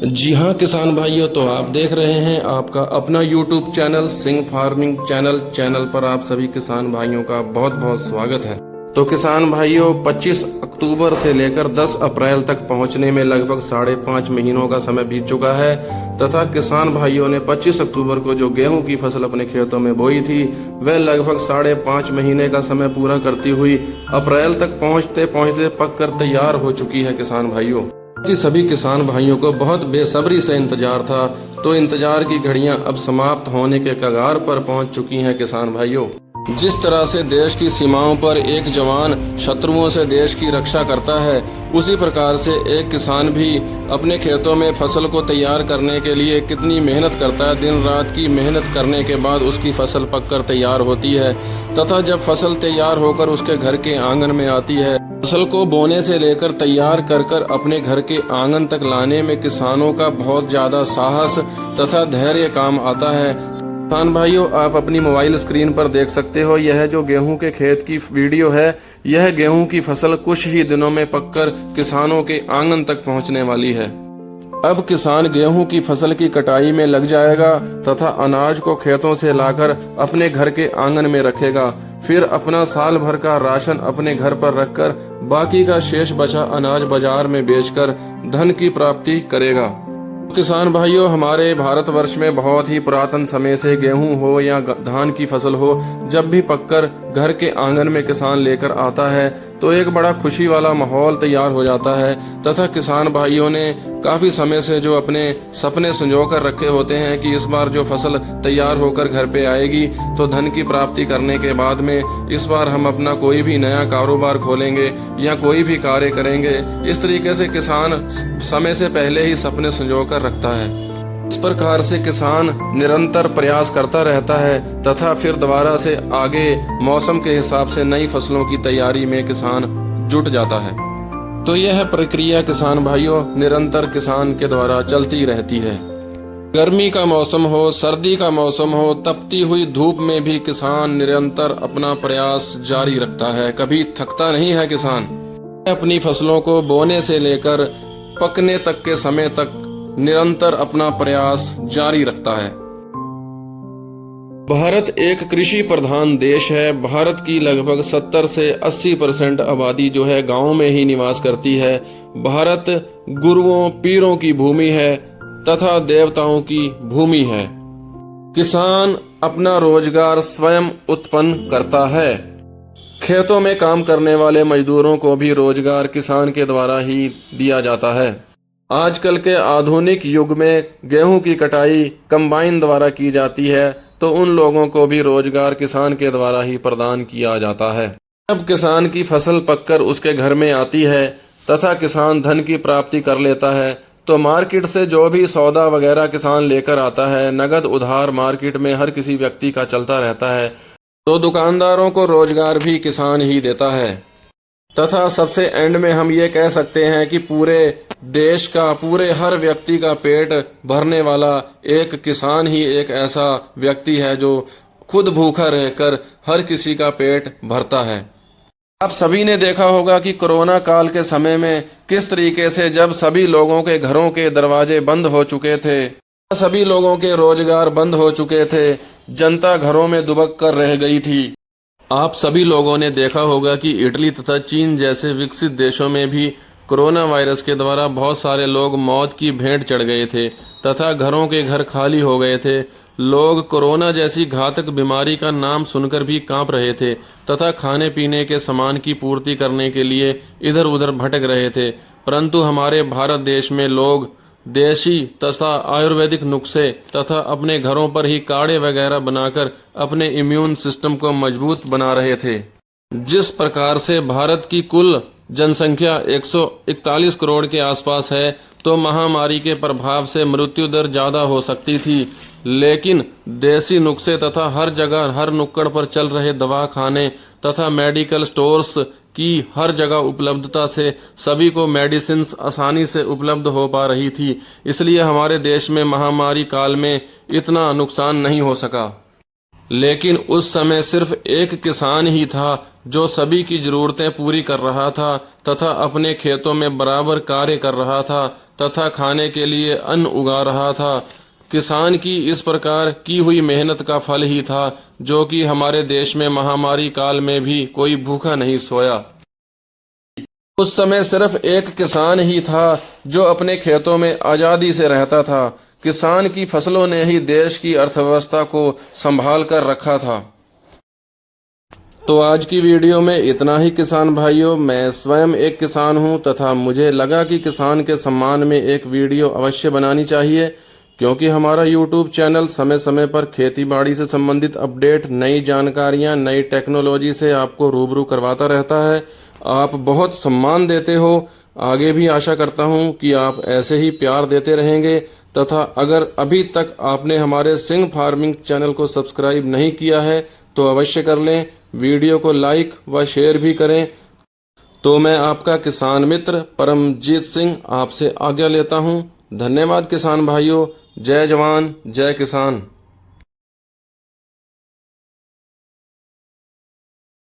जी हाँ किसान भाइयों, तो आप देख रहे हैं आपका अपना YouTube channel Singh farming channel पर आप सभी किसान भाइयों का बहुत बहुत स्वागत है। तो किसान भाइयों, 25 अक्टूबर से लेकर 10 अप्रैल तक पहुंचने में लगभग 5.5 महीनों का समय बीत चुका है तथा किसान भाइयों ने 25 अक्टूबर को जो गेहूं की फसल अपने खेतों में बोई थी वह लगभग 5.5 महीने का समय पूरा करती हुई अप्रैल तक पहुंचते पहुंचते पक कर तैयार हो चुकी है। किसान भाइयों कि सभी किसान भाइयों को बहुत बेसब्री से इंतजार था, तो इंतजार की घड़ियां अब समाप्त होने के कगार पर पहुंच चुकी हैं। किसान भाइयों, जिस तरह से देश की सीमाओं पर एक जवान शत्रुओं से देश की रक्षा करता है, उसी प्रकार से एक किसान भी अपने खेतों में फसल को तैयार करने के लिए कितनी मेहनत करता है। दिन रात की मेहनत करने के बाद उसकी फसल पककर तैयार होती है तथा जब फसल तैयार होकर उसके घर के आंगन में आती है, फसल को बोने से लेकर तैयार कर अपने घर के आंगन तक लाने में किसानों का बहुत ज्यादा साहस तथा धैर्य काम आता है। किसान भाइयों, आप अपनी मोबाइल स्क्रीन पर देख सकते हो, यह जो गेहूं के खेत की वीडियो है, यह गेहूं की फसल कुछ ही दिनों में पककर किसानों के आंगन तक पहुंचने वाली है। अब किसान गेहूं की फसल की कटाई में लग जाएगा तथा अनाज को खेतों से लाकर अपने घर के आंगन में रखेगा। फिर अपना साल भर का राशन अपने घर पर रखकर बाकी का शेष बचा अनाज बाजार में बेचकर धन की प्राप्ति करेगा। किसान भाइयों, हमारे भारतवर्ष में बहुत ही पुरातन समय से गेहूं हो या धान की फसल हो, जब भी पककर घर के आंगन में किसान लेकर आता है तो एक बड़ा खुशी वाला माहौल तैयार हो जाता है तथा किसान भाइयों ने काफी समय से जो अपने सपने संजो कर रखे होते हैं कि इस बार जो फसल तैयार होकर घर पे आएगी तो धन की प्राप्ति करने के बाद में इस बार हम अपना कोई भी नया कारोबार खोलेंगे या कोई भी कार्य करेंगे। इस तरीके से किसान समय से पहले ही सपने संजो कर रखता है। इस प्रकार से किसान निरंतर प्रयास करता रहता है तथा फिर दोबारा से आगे मौसम के हिसाब से नई फसलों की तैयारी में किसान जुट जाता है। तो यह प्रक्रिया किसान भाइयों निरंतर किसान के द्वारा चलती रहती है। गर्मी का मौसम हो, सर्दी का मौसम हो, तपती हुई धूप में भी किसान निरंतर अपना प्रयास जारी रखता है, कभी थकता नहीं है। किसान अपनी फसलों को बोने से लेकर पकने तक के समय तक निरंतर अपना प्रयास जारी रखता है। भारत एक कृषि प्रधान देश है। भारत की लगभग 70 से 80% आबादी जो है गांवों में ही निवास करती है। भारत गुरुओं पीरों की भूमि है तथा देवताओं की भूमि है। किसान अपना रोजगार स्वयं उत्पन्न करता है। खेतों में काम करने वाले मजदूरों को भी रोजगार किसान के द्वारा ही दिया जाता है। आजकल के आधुनिक युग में गेहूं की कटाई कंबाइन द्वारा की जाती है, तो उन लोगों को भी रोजगार किसान के द्वारा ही प्रदान किया जाता है। जब किसान की फसल पककर उसके घर में आती है तथा किसान धन की प्राप्ति कर लेता है, तो मार्केट से जो भी सौदा वगैरह किसान लेकर आता है, नगद उधार मार्केट में हर किसी व्यक्ति का चलता रहता है, तो दुकानदारों को रोजगार भी किसान ही देता है। तथा सबसे एंड में हम ये कह सकते हैं कि पूरे देश का, पूरे हर व्यक्ति का पेट भरने वाला एक किसान ही एक ऐसा व्यक्ति है जो खुद भूखा रहकर हर किसी का पेट भरता है। आप सभी ने देखा होगा कि कोरोना काल के समय में किस तरीके से जब सभी लोगों के घरों के दरवाजे बंद हो चुके थे, सभी लोगों के रोजगार बंद हो चुके थे, जनता घरों में दुबक कर रह गई थी। आप सभी लोगों ने देखा होगा कि इटली तथा चीन जैसे विकसित देशों में भी कोरोना वायरस के द्वारा बहुत सारे लोग मौत की भेंट चढ़ गए थे तथा घरों के घर खाली हो गए थे। लोग कोरोना जैसी घातक बीमारी का नाम सुनकर भी कांप रहे थे तथा खाने पीने के सामान की पूर्ति करने के लिए इधर उधर भटक रहे थे। परंतु हमारे भारत देश में लोग देशी तथा आयुर्वेदिक नुस्खे तथा अपने घरों पर ही काढ़े वगैरह बनाकर अपने इम्यून सिस्टम को मजबूत बना रहे थे। जिस प्रकार से भारत की कुल जनसंख्या 141 करोड़ के आसपास है, तो महामारी के प्रभाव से मृत्यु दर ज्यादा हो सकती थी, लेकिन देसी नुस्खे तथा हर जगह हर नुक्कड़ पर चल रहे दवाखाने तथा मेडिकल स्टोर्स की हर जगह उपलब्धता से सभी को मेडिसिन आसानी से उपलब्ध हो पा रही थी। इसलिए हमारे देश में महामारी काल में इतना नुकसान नहीं हो सका। लेकिन उस समय सिर्फ एक किसान ही था जो सभी की जरूरतें पूरी कर रहा था तथा अपने खेतों में बराबर कार्य कर रहा था तथा खाने के लिए अन्न उगा रहा था। किसान की इस प्रकार की हुई मेहनत का फल ही था जो कि हमारे देश में महामारी काल में भी कोई भूखा नहीं सोया। उस समय सिर्फ एक किसान ही था जो अपने खेतों में आज़ादी से रहता था। किसान की फसलों ने ही देश की अर्थव्यवस्था को संभाल कर रखा था। तो आज की वीडियो में इतना ही किसान भाइयों। मैं स्वयं एक किसान हूं तथा मुझे लगा कि किसान के सम्मान में एक वीडियो अवश्य बनानी चाहिए, क्योंकि हमारा YouTube चैनल समय समय पर खेती बाड़ी से संबंधित अपडेट, नई जानकारियां, नई टेक्नोलॉजी से आपको रूबरू करवाता रहता है। आप बहुत सम्मान देते हो, आगे भी आशा करता हूं कि आप ऐसे ही प्यार देते रहेंगे। तथा अगर अभी तक आपने हमारे सिंह फार्मिंग चैनल को सब्सक्राइब नहीं किया है तो अवश्य कर लें, वीडियो को लाइक व शेयर भी करें। तो मैं आपका किसान मित्र परमजीत सिंह आपसे आज्ञा लेता हूं। धन्यवाद किसान भाइयों। जय जवान जय किसान।